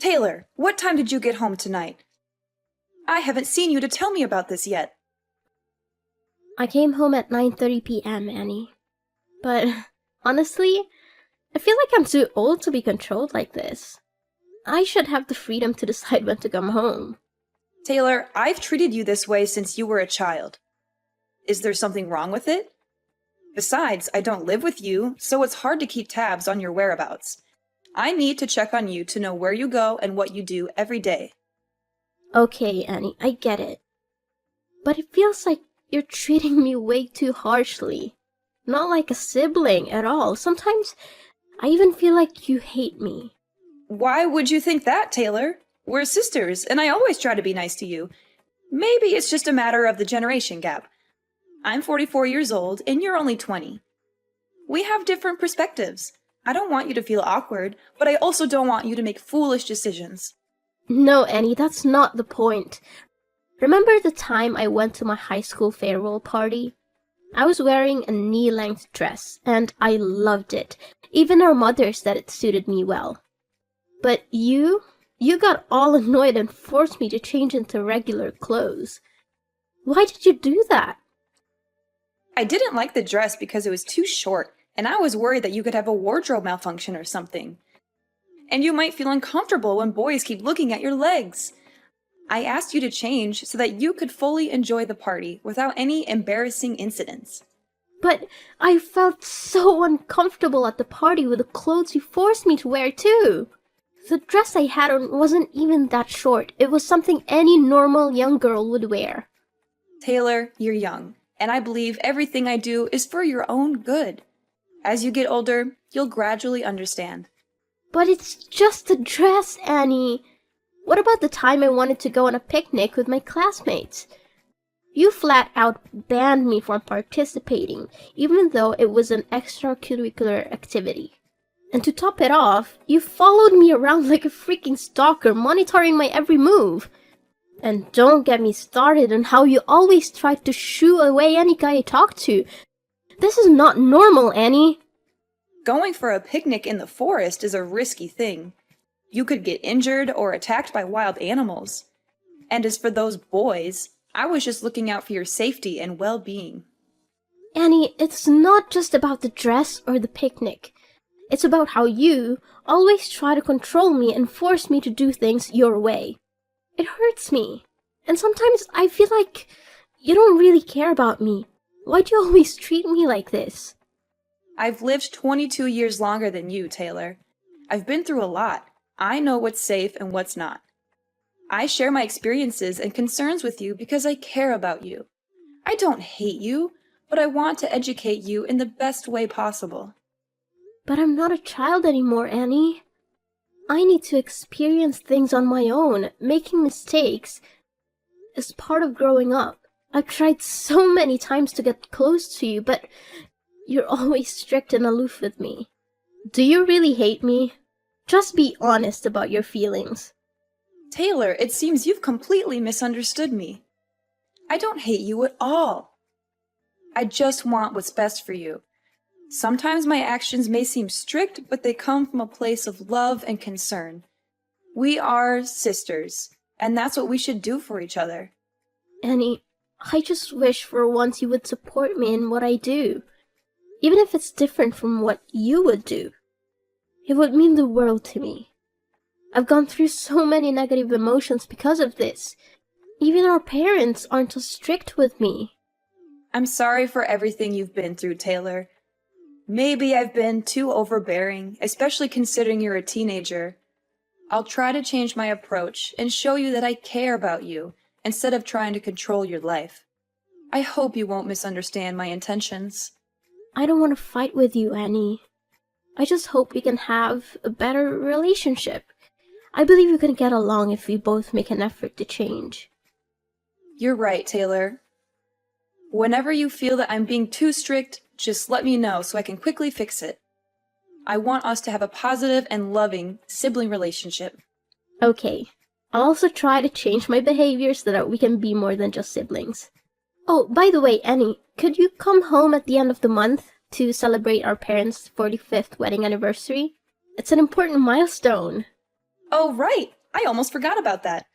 Taylor, what time did you get home tonight? I haven't seen you to tell me about this yet. I came home at 9:30 p.m., Annie. But honestly, I feel like I'm too old to be controlled like this. I should have the freedom to decide when to come home. Taylor, I've treated you this way since you were a child. Is there something wrong with it? Besides, I don't live with you, so it's hard to keep tabs on your whereabouts. I need to check on you to know where you go and what you do every day. Okay, Annie, I get it. But it feels like you're treating me way too harshly. Not like a sibling at all. Sometimes I even feel like you hate me. Why would you think that, Taylor? We're sisters, and I always try to be nice to you. Maybe it's just a matter of the generation gap. I'm 44 years old, and you're only 20. We have different perspectives. I don't want you to feel awkward, but I also don't want you to make foolish decisions. No, Annie, that's not the point. Remember the time I went to my high school farewell party? I was wearing a knee-length dress, and I loved it. Even our mother said it suited me well. But you got all annoyed and forced me to change into regular clothes. Why did you do that? I didn't like the dress because it was too short, and I was worried that you could have a wardrobe malfunction or something. And you might feel uncomfortable when boys keep looking at your legs. I asked you to change so that you could fully enjoy the party without any embarrassing incidents. But I felt so uncomfortable at the party with the clothes you forced me to wear too. The dress I had on wasn't even that short. It was something any normal young girl would wear. Taylor, you're young, and I believe everything I do is for your own good. As you get older, you'll gradually understand. But it's just a dress, Annie. What about the time I wanted to go on a picnic with my classmates? You flat out banned me from participating, even though it was an extracurricular activity. And to top it off, you followed me around like a freaking stalker, monitoring my every move. And don't get me started on how you always tried to shoo away any guy I talked to. This is not normal, Annie. Going for a picnic in the forest is a risky thing. You could get injured or attacked by wild animals. And as for those boys, I was just looking out for your safety and well-being. Annie, it's not just about the dress or the picnic. It's about how you always try to control me and force me to do things your way. It hurts me. And sometimes I feel like you don't really care about me. Why do you always treat me like this? I've lived 22 years longer than you, Taylor. I've been through a lot. I know what's safe and what's not. I share my experiences and concerns with you because I care about you. I don't hate you, but I want to educate you in the best way possible. But I'm not a child anymore, Annie. I need to experience things on my own. Making mistakes is part of growing up. I've tried so many times to get close to you, but you're always strict and aloof with me. Do you really hate me? Just be honest about your feelings. Taylor, it seems you've completely misunderstood me. I don't hate you at all. I just want what's best for you. Sometimes my actions may seem strict, but they come from a place of love and concern. We are sisters, and that's what we should do for each other. Annie, I just wish for once you would support me in what I do. Even if it's different from what you would do. It would mean the world to me. I've gone through so many negative emotions because of this. Even our parents aren't as strict with me. I'm sorry for everything you've been through, Taylor. Maybe I've been too overbearing, especially considering you're a teenager. I'll try to change my approach and show you that I care about you, instead of trying to control your life. I hope you won't misunderstand my intentions. I don't want to fight with you, Annie. I just hope we can have a better relationship. I believe we can get along if we both make an effort to change. You're right, Taylor. Whenever you feel that I'm being too strict, just let me know so I can quickly fix it. I want us to have a positive and loving sibling relationship. Okay. I'll also try to change my behavior so that we can be more than just siblings. Oh, by the way, Annie, could you come home at the end of the month to celebrate our parents' 45th wedding anniversary? It's an important milestone. Oh, right! I almost forgot about that.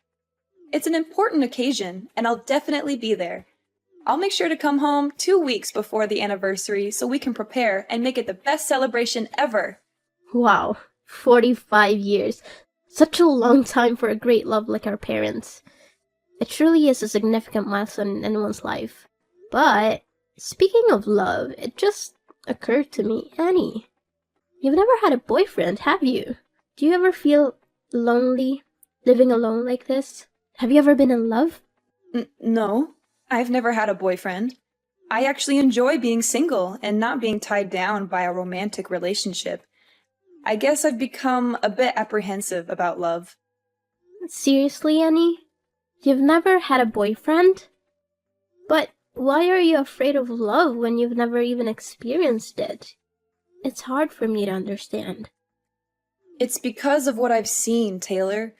It's an important occasion, and I'll definitely be there. I'll make sure to come home 2 weeks before the anniversary so we can prepare and make it the best celebration ever. Wow, 45 years. Such a long time for a great love like our parents. It truly is a significant milestone in anyone's life. But, speaking of love, it just occurred to me, Annie. You've never had a boyfriend, have you? Do you ever feel lonely, living alone like this? Have you ever been in love? No, I've never had a boyfriend. I actually enjoy being single and not being tied down by a romantic relationship. I guess I've become a bit apprehensive about love. Seriously, Annie? You've never had a boyfriend? But why are you afraid of love when you've never even experienced it? It's hard for me to understand. It's because of what I've seen, Taylor.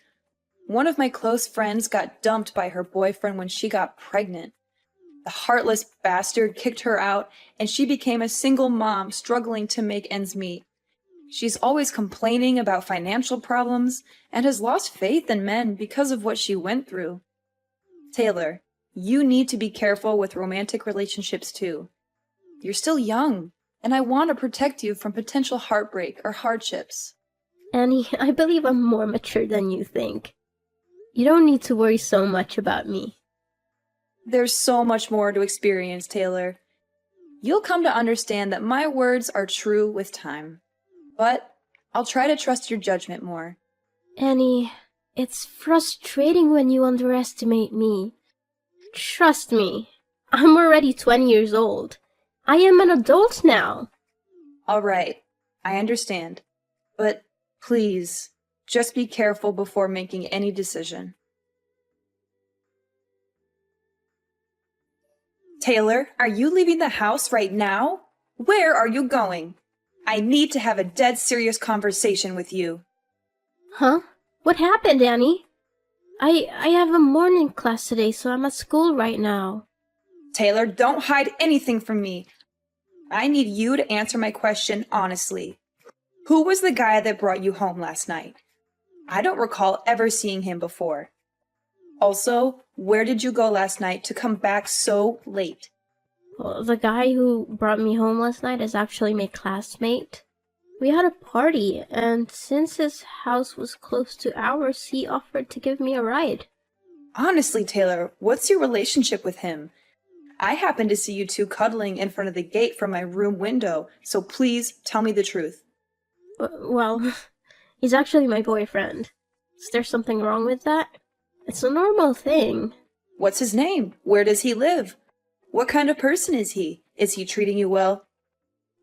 One of my close friends got dumped by her boyfriend when she got pregnant. The heartless bastard kicked her out, and she became a single mom struggling to make ends meet. She's always complaining about financial problems and has lost faith in men because of what she went through. Taylor, you need to be careful with romantic relationships too. You're still young, and I want to protect you from potential heartbreak or hardships. Annie, I believe I'm more mature than you think. You don't need to worry so much about me. There's so much more to experience, Taylor. You'll come to understand that my words are true with time. But I'll try to trust your judgment more. Annie, it's frustrating when you underestimate me. Trust me, I'm already 20 years old. I am an adult now. All right, I understand. But please, just be careful before making any decision. Taylor, are you leaving the house right now? Where are you going? I need to have a dead serious conversation with you. Huh? What happened, Annie? I have a morning class today, so I'm at school right now. Taylor, don't hide anything from me. I need you to answer my question honestly. Who was the guy that brought you home last night? I don't recall ever seeing him before. Also, where did you go last night to come back so late? Well, the guy who brought me home last night is actually my classmate. We had a party, and since his house was close to ours, he offered to give me a ride. Honestly, Taylor, what's your relationship with him? I happened to see you two cuddling in front of the gate from my room window, so please tell me the truth. Well, he's actually my boyfriend. Is there something wrong with that? It's a normal thing. What's his name? Where does he live? What kind of person is he? Is he treating you well?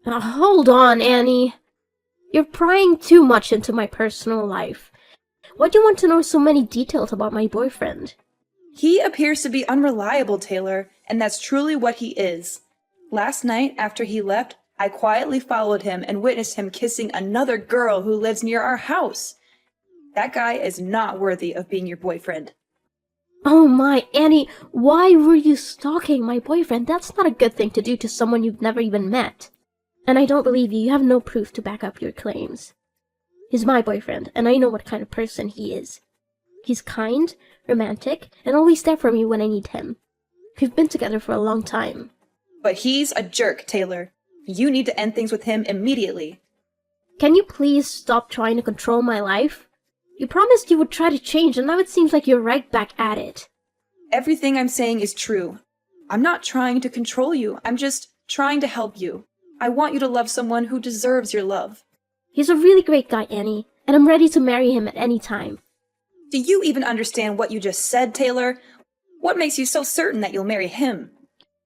Hold on, Annie. You're prying too much into my personal life. Why do you want to know so many details about my boyfriend? He appears to be unreliable, Taylor, and that's truly what he is. Last night, after he left, I quietly followed him and witnessed him kissing another girl who lives near our house. That guy is not worthy of being your boyfriend. Oh my, Annie, why were you stalking my boyfriend? That's not a good thing to do to someone you've never even met. And I don't believe you. You have no proof to back up your claims. He's my boyfriend, and I know what kind of person he is. He's kind, romantic, and always there for me when I need him. We've been together for a long time. But he's a jerk, Taylor. You need to end things with him immediately. Can you please stop trying to control my life? You promised you would try to change, and now it seems like you're right back at it. Everything I'm saying is true. I'm not trying to control you. I'm just trying to help you. I want you to love someone who deserves your love. He's a really great guy, Annie, and I'm ready to marry him at any time. Do you even understand what you just said, Taylor? What makes you so certain that you'll marry him?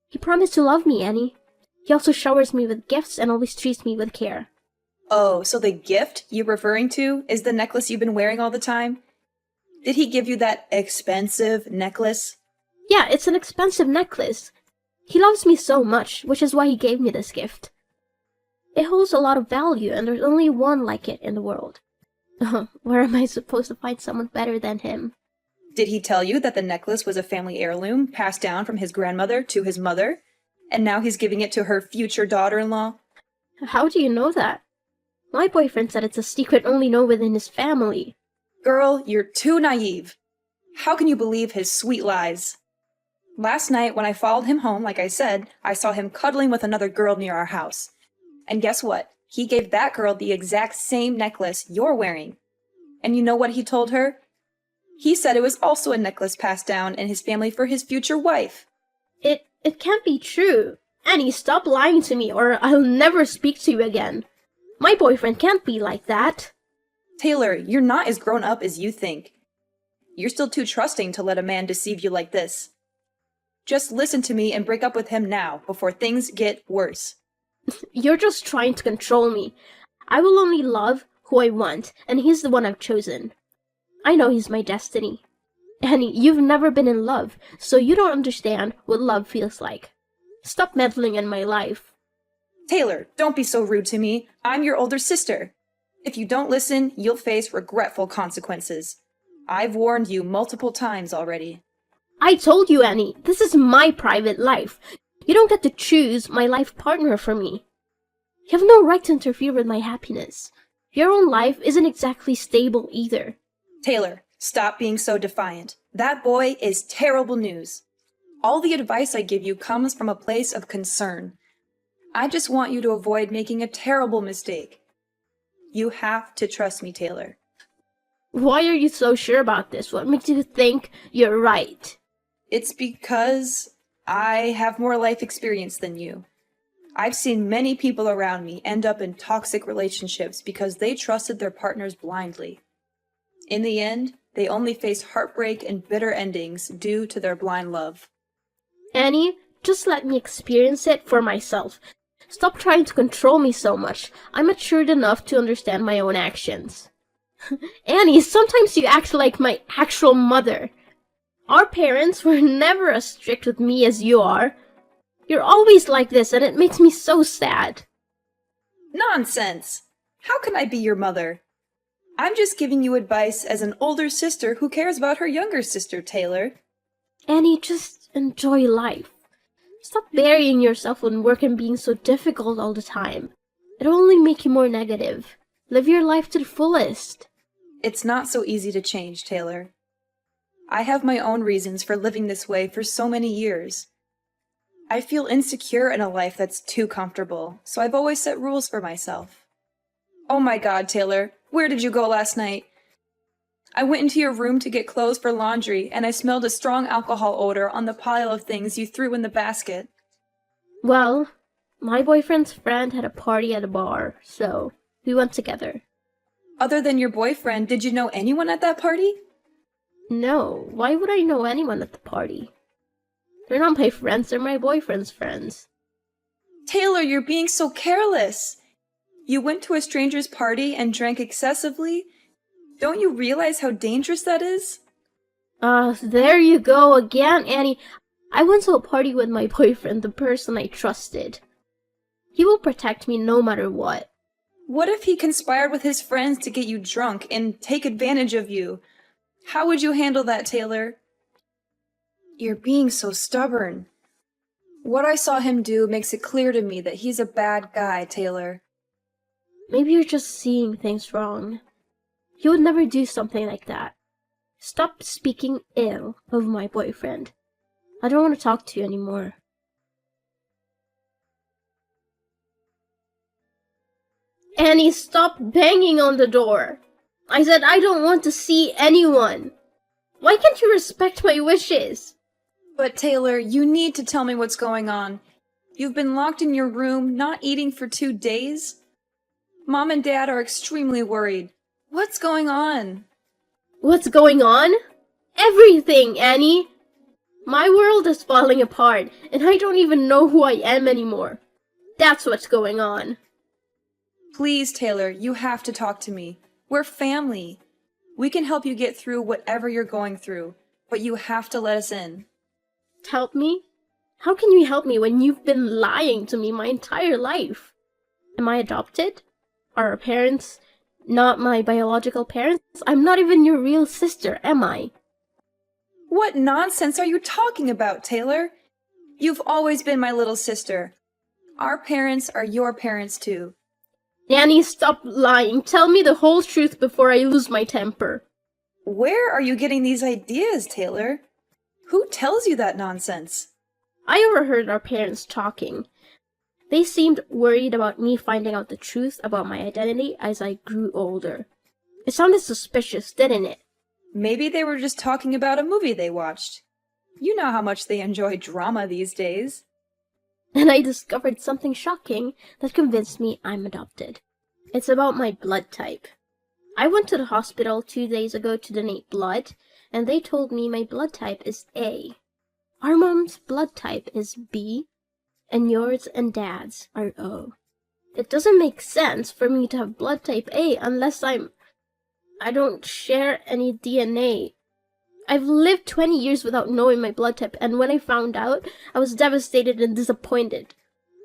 He promised to love me, Annie. He also showers me with gifts and always treats me with care. Oh, so the gift you're referring to is the necklace you've been wearing all the time? Did he give you that expensive necklace? Yeah, it's an expensive necklace. He loves me so much, which is why he gave me this gift. It holds a lot of value, and there's only one like it in the world. Where am I supposed to find someone better than him? Did he tell you that the necklace was a family heirloom passed down from his grandmother to his mother, and now he's giving it to her future daughter-in-law? How do you know that? My boyfriend said it's a secret only known within his family. Girl, you're too naive. How can you believe his sweet lies? Last night, when I followed him home, like I said, I saw him cuddling with another girl near our house. And guess what? He gave that girl the exact same necklace you're wearing. And you know what he told her? He said it was also a necklace passed down in his family for his future wife. It can't be true. Annie, stop lying to me or I'll never speak to you again. My boyfriend can't be like that. Taylor, you're not as grown up as you think. You're still too trusting to let a man deceive you like this. Just listen to me and break up with him now, before things get worse. You're just trying to control me. I will only love who I want, and he's the one I've chosen. I know he's my destiny. Annie, you've never been in love, so you don't understand what love feels like. Stop meddling in my life. Taylor, don't be so rude to me. I'm your older sister. If you don't listen, you'll face regretful consequences. I've warned you multiple times already. I told you, Annie, this is my private life. You don't get to choose my life partner for me. You have no right to interfere with my happiness. Your own life isn't exactly stable either. Taylor, stop being so defiant. That boy is terrible news. All the advice I give you comes from a place of concern. I just want you to avoid making a terrible mistake. You have to trust me, Taylor. Why are you so sure about this? What makes you think you're right? It's because I have more life experience than you. I've seen many people around me end up in toxic relationships because they trusted their partners blindly. In the end, they only face heartbreak and bitter endings due to their blind love. Annie, just let me experience it for myself. Stop trying to control me so much. I'm matured enough to understand my own actions. Annie, sometimes you act like my actual mother. Our parents were never as strict with me as you are. You're always like this, and it makes me so sad. Nonsense! How can I be your mother? I'm just giving you advice as an older sister who cares about her younger sister, Taylor. Annie, just enjoy life. Stop burying yourself in work and being so difficult all the time. It'll only make you more negative. Live your life to the fullest. It's not so easy to change, Taylor. I have my own reasons for living this way for so many years. I feel insecure in a life that's too comfortable, so I've always set rules for myself. Oh my God, Taylor, where did you go last night? I went into your room to get clothes for laundry, and I smelled a strong alcohol odor on the pile of things you threw in the basket. Well, my boyfriend's friend had a party at a bar, so we went together. Other than your boyfriend, did you know anyone at that party? No, why would I know anyone at the party? They're not my friends, they're my boyfriend's friends. Taylor, you're being so careless. You went to a stranger's party and drank excessively? Don't you realize how dangerous that is? There you go again, Annie. I went to a party with my boyfriend, the person I trusted. He will protect me no matter what. What if he conspired with his friends to get you drunk and take advantage of you? How would you handle that, Taylor? You're being so stubborn. What I saw him do makes it clear to me that he's a bad guy, Taylor. Maybe you're just seeing things wrong. He would never do something like that. Stop speaking ill of my boyfriend. I don't want to talk to you anymore. Annie, stop banging on the door. I said I don't want to see anyone. Why can't you respect my wishes? But Taylor, you need to tell me what's going on. You've been locked in your room, not eating for 2 days. Mom and Dad are extremely worried. What's going on? What's going on? Everything, Annie. My world is falling apart, and I don't even know who I am anymore. That's what's going on. Please, Taylor, you have to talk to me. We're family. We can help you get through whatever you're going through, but you have to let us in. Help me? How can you help me when you've been lying to me my entire life? Am I adopted? Are our parents not my biological parents? I'm not even your real sister, am I? What nonsense are you talking about, Taylor? You've always been my little sister. Our parents are your parents too. Nanny, stop lying. Tell me the whole truth before I lose my temper. Where are you getting these ideas, Taylor? Who tells you that nonsense? I overheard our parents talking. They seemed worried about me finding out the truth about my identity as I grew older. It sounded suspicious, didn't it? Maybe they were just talking about a movie they watched. You know how much they enjoy drama these days. And I discovered something shocking that convinced me I'm adopted. It's about my blood type. I went to the hospital 2 days ago to donate blood, and they told me my blood type is A. Our mom's blood type is B, and yours and Dad's are O. It doesn't make sense for me to have blood type A unless I don't share any DNA. I've lived 20 years without knowing my blood type, and when I found out, I was devastated and disappointed.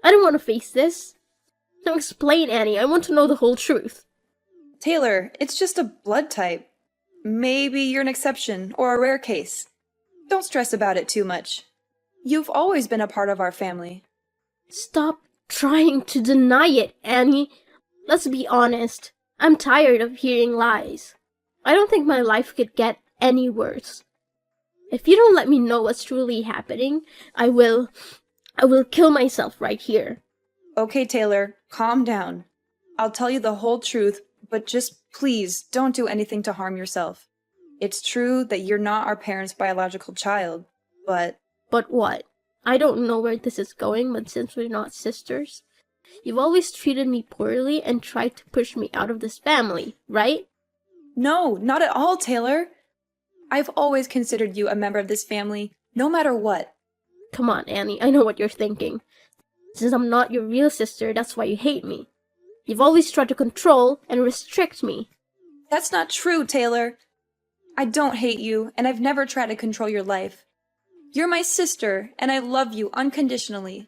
I don't want to face this. Now explain, Annie. I want to know the whole truth. Taylor, it's just a blood type. Maybe you're an exception or a rare case. Don't stress about it too much. You've always been a part of our family. Stop trying to deny it, Annie. Let's be honest. I'm tired of hearing lies. I don't think my life could get any worse. If you don't let me know what's truly happening, I will kill myself right here. Okay, Taylor, calm down. I'll tell you the whole truth, but just please don't do anything to harm yourself. It's true that you're not our parents' biological child, but... But what? I don't know where this is going, but since we're not sisters, you've always treated me poorly and tried to push me out of this family, right? No, not at all, Taylor. I've always considered you a member of this family, no matter what. Come on, Annie, I know what you're thinking. Since I'm not your real sister, that's why you hate me. You've always tried to control and restrict me. That's not true, Taylor. I don't hate you, and I've never tried to control your life. You're my sister, and I love you unconditionally.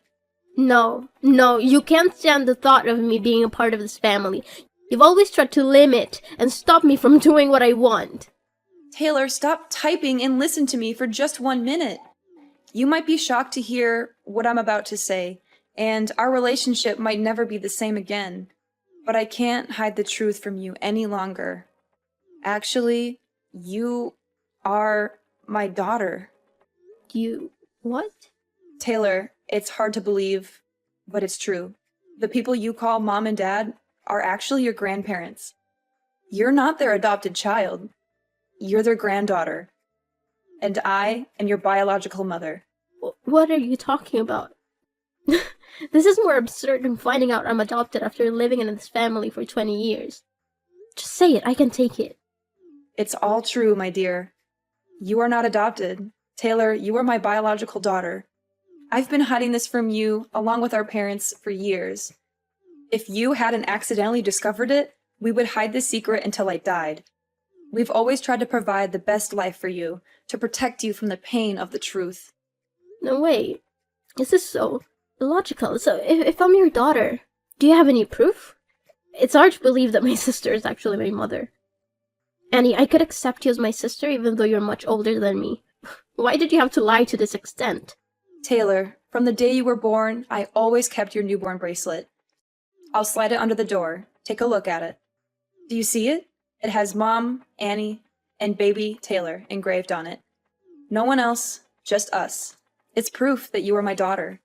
No, you can't stand the thought of me being a part of this family. You've always tried to limit and stop me from doing what I want. Taylor, stop typing and listen to me for just 1 minute. You might be shocked to hear what I'm about to say, and our relationship might never be the same again. But I can't hide the truth from you any longer. Actually, you are my daughter. You... what? Taylor, it's hard to believe, but it's true. The people you call mom and dad are actually your grandparents. You're not their adopted child. You're their granddaughter. And I am your biological mother. What are you talking about? This is more absurd than finding out I'm adopted after living in this family for 20 years. Just say it, I can take it. It's all true, my dear. You are not adopted. Taylor, you are my biological daughter. I've been hiding this from you, along with our parents, for years. If you hadn't accidentally discovered it, we would hide the secret until I died. We've always tried to provide the best life for you, to protect you from the pain of the truth. No, wait. Is this so illogical? So, if I'm your daughter, do you have any proof? It's hard to believe that my sister is actually my mother. Annie, I could accept you as my sister even though you're much older than me. Why did you have to lie to this extent? Taylor, from the day you were born, I always kept your newborn bracelet. I'll slide it under the door. Take a look at it. Do you see it? It has Mom, Annie, and baby Taylor engraved on it. No one else, just us. It's proof that you are my daughter.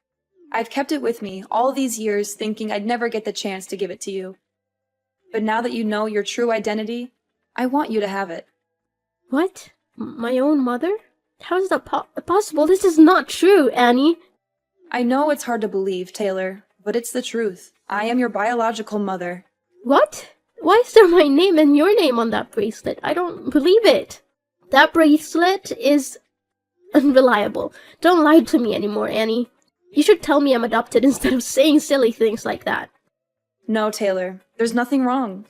I've kept it with me all these years thinking I'd never get the chance to give it to you. But now that you know your true identity, I want you to have it. What? My own mother? How is that possible? This is not true, Annie. I know it's hard to believe, Taylor, but it's the truth. I am your biological mother. What? Why is there my name and your name on that bracelet? I don't believe it. That bracelet is unreliable. Don't lie to me anymore, Annie. You should tell me I'm adopted instead of saying silly things like that. No, Taylor, there's nothing wrong.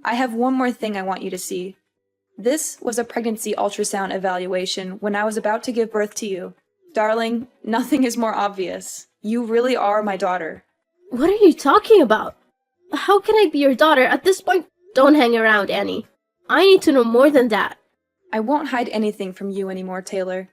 I have one more thing I want you to see. This was a pregnancy ultrasound evaluation when I was about to give birth to you. Darling, nothing is more obvious. You really are my daughter. What are you talking about? How can I be your daughter? At this point, don't hang around, Annie. I need to know more than that. I won't hide anything from you anymore, Taylor.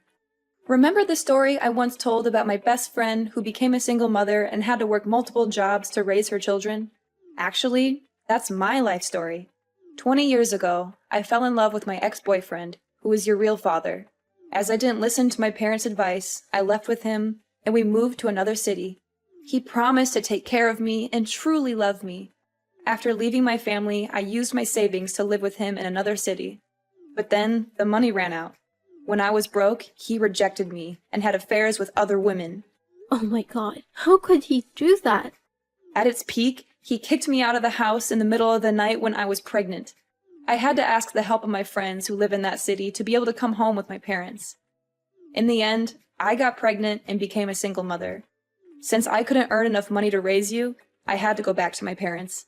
Remember the story I once told about my best friend who became a single mother and had to work multiple jobs to raise her children? Actually, that's my life story. 20 years ago, I fell in love with my ex-boyfriend, who was your real father. As I didn't listen to my parents' advice, I left with him, and we moved to another city. He promised to take care of me and truly love me. After leaving my family, I used my savings to live with him in another city. But then, the money ran out. When I was broke, he rejected me and had affairs with other women. Oh my god, how could he do that? At its peak, he kicked me out of the house in the middle of the night when I was pregnant. I had to ask the help of my friends who live in that city to be able to come home with my parents. In the end, I got pregnant and became a single mother. Since I couldn't earn enough money to raise you, I had to go back to my parents.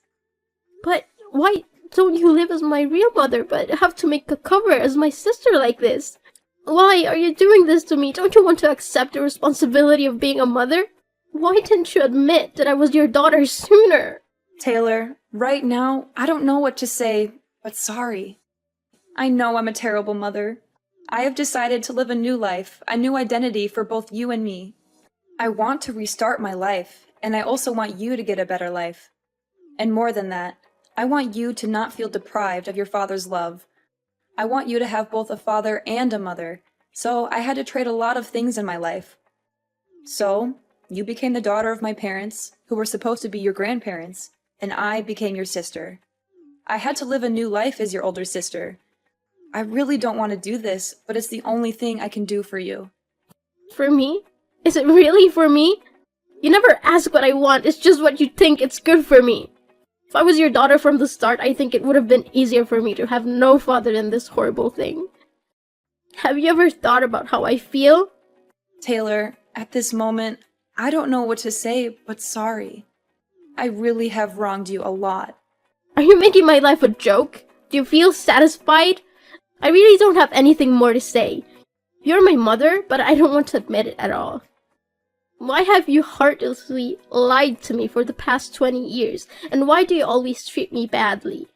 But why don't you live as my real mother, but have to make a cover as my sister like this? Why are you doing this to me? Don't you want to accept the responsibility of being a mother? Why didn't you admit that I was your daughter sooner? Taylor, right now, I don't know what to say, but sorry. I know I'm a terrible mother. I have decided to live a new life, a new identity for both you and me. I want to restart my life, and I also want you to get a better life. And more than that, I want you to not feel deprived of your father's love. I want you to have both a father and a mother, so I had to trade a lot of things in my life. So, you became the daughter of my parents, who were supposed to be your grandparents, and I became your sister. I had to live a new life as your older sister. I really don't want to do this, but it's the only thing I can do for you. For me? Is it really for me? You never ask what I want, it's just what you think it's good for me. If I was your daughter from the start, I think it would have been easier for me to have no father than this horrible thing. Have you ever thought about how I feel? Taylor, at this moment, I don't know what to say, but sorry. I really have wronged you a lot. Are you making my life a joke? Do you feel satisfied? I really don't have anything more to say. You're my mother, but I don't want to admit it at all. Why have you heartlessly lied to me for the past 20 years? And why do you always treat me badly?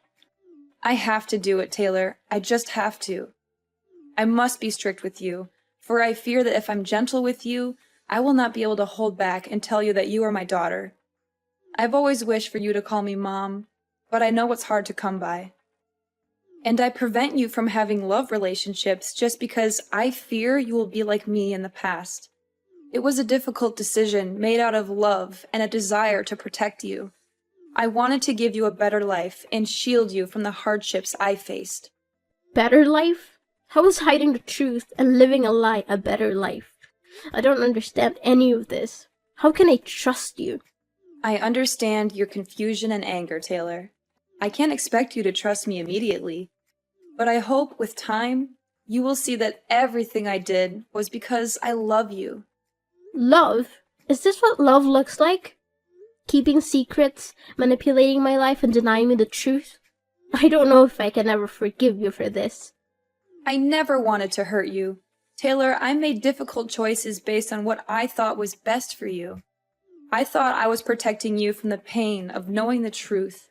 I have to do it, Taylor. I just have to. I must be strict with you, for I fear that if I'm gentle with you, I will not be able to hold back and tell you that you are my daughter. I've always wished for you to call me Mom, but I know it's hard to come by. And I prevent you from having love relationships just because I fear you will be like me in the past. It was a difficult decision made out of love and a desire to protect you. I wanted to give you a better life and shield you from the hardships I faced. Better life? How is hiding the truth and living a lie a better life? I don't understand any of this. How can I trust you? I understand your confusion and anger, Taylor. I can't expect you to trust me immediately, but I hope with time you will see that everything I did was because I love you. Love? Is this what love looks like? Keeping secrets, manipulating my life, and denying me the truth? I don't know if I can ever forgive you for this. I never wanted to hurt you. Taylor, I made difficult choices based on what I thought was best for you. I thought I was protecting you from the pain of knowing the truth.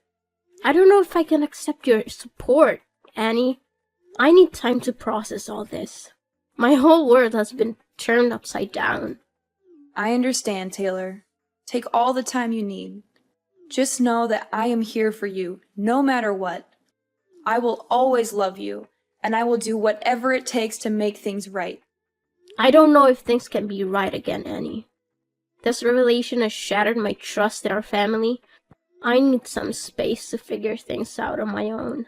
I don't know if I can accept your support, Annie. I need time to process all this. My whole world has been turned upside down. I understand, Taylor. Take all the time you need. Just know that I am here for you, no matter what. I will always love you, and I will do whatever it takes to make things right. I don't know if things can be right again, Annie. This revelation has shattered my trust in our family. I need some space to figure things out on my own.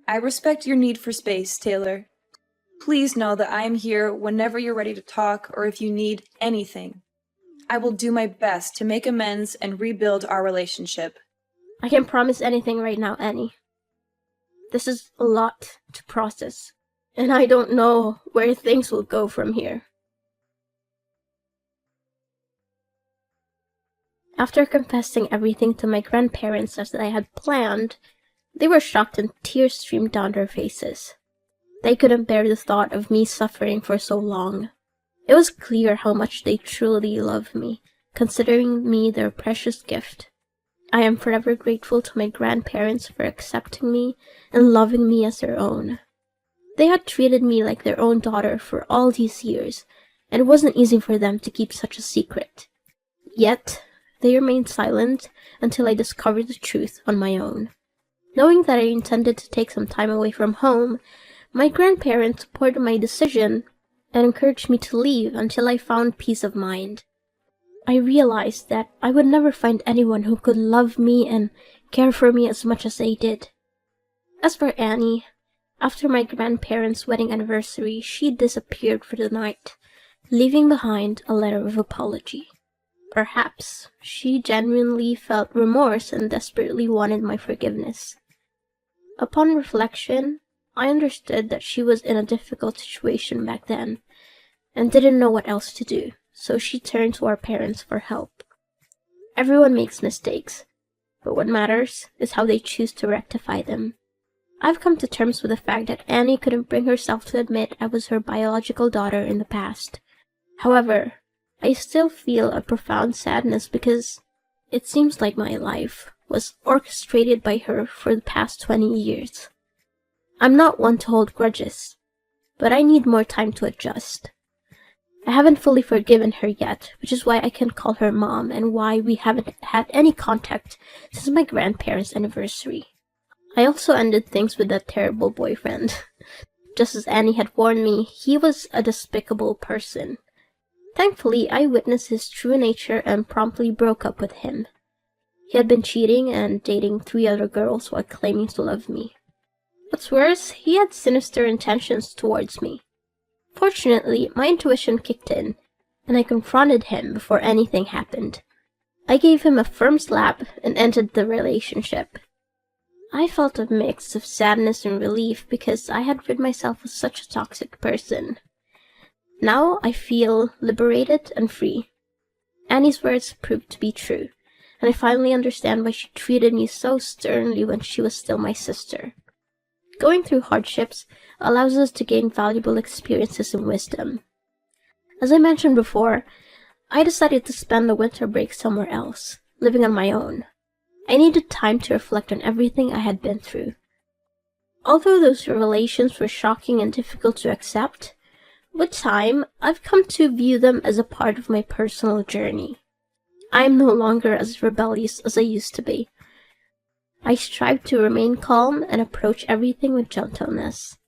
I respect your need for space, Taylor. Please know that I am here whenever you're ready to talk or if you need anything. I will do my best to make amends and rebuild our relationship. I can't promise anything right now, Annie. This is a lot to process, and I don't know where things will go from here. After confessing everything to my grandparents as I had planned, they were shocked and tears streamed down their faces. They couldn't bear the thought of me suffering for so long. It was clear how much they truly loved me, considering me their precious gift. I am forever grateful to my grandparents for accepting me and loving me as their own. They had treated me like their own daughter for all these years, and it wasn't easy for them to keep such a secret. Yet, they remained silent until I discovered the truth on my own. Knowing that I intended to take some time away from home, my grandparents supported my decision and encouraged me to leave until I found peace of mind. I realized that I would never find anyone who could love me and care for me as much as they did. As for Annie, after my grandparents' wedding anniversary, she disappeared for the night, leaving behind a letter of apology. Perhaps she genuinely felt remorse and desperately wanted my forgiveness. Upon reflection, I understood that she was in a difficult situation back then and didn't know what else to do, so she turned to our parents for help. Everyone makes mistakes, but what matters is how they choose to rectify them. I've come to terms with the fact that Annie couldn't bring herself to admit I was her biological daughter in the past. However, I still feel a profound sadness because it seems like my life was orchestrated by her for the past 20 years. I'm not one to hold grudges, but I need more time to adjust. I haven't fully forgiven her yet, which is why I can call her mom and why we haven't had any contact since my grandparents' anniversary. I also ended things with that terrible boyfriend. Just as Annie had warned me, he was a despicable person. Thankfully, I witnessed his true nature and promptly broke up with him. He had been cheating and dating 3 other girls while claiming to love me. What's worse, he had sinister intentions towards me. Fortunately, my intuition kicked in, and I confronted him before anything happened. I gave him a firm slap and ended the relationship. I felt a mix of sadness and relief because I had rid myself of such a toxic person. Now I feel liberated and free. Annie's words proved to be true, and I finally understand why she treated me so sternly when she was still my sister. Going through hardships allows us to gain valuable experiences and wisdom. As I mentioned before, I decided to spend the winter break somewhere else, living on my own. I needed time to reflect on everything I had been through. Although those revelations were shocking and difficult to accept, with time, I've come to view them as a part of my personal journey. I am no longer as rebellious as I used to be. I strive to remain calm and approach everything with gentleness.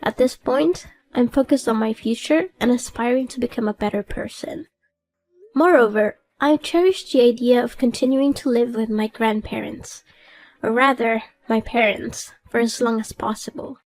At this point, I'm focused on my future and aspiring to become a better person. Moreover, I cherish the idea of continuing to live with my grandparents, or rather, my parents, for as long as possible.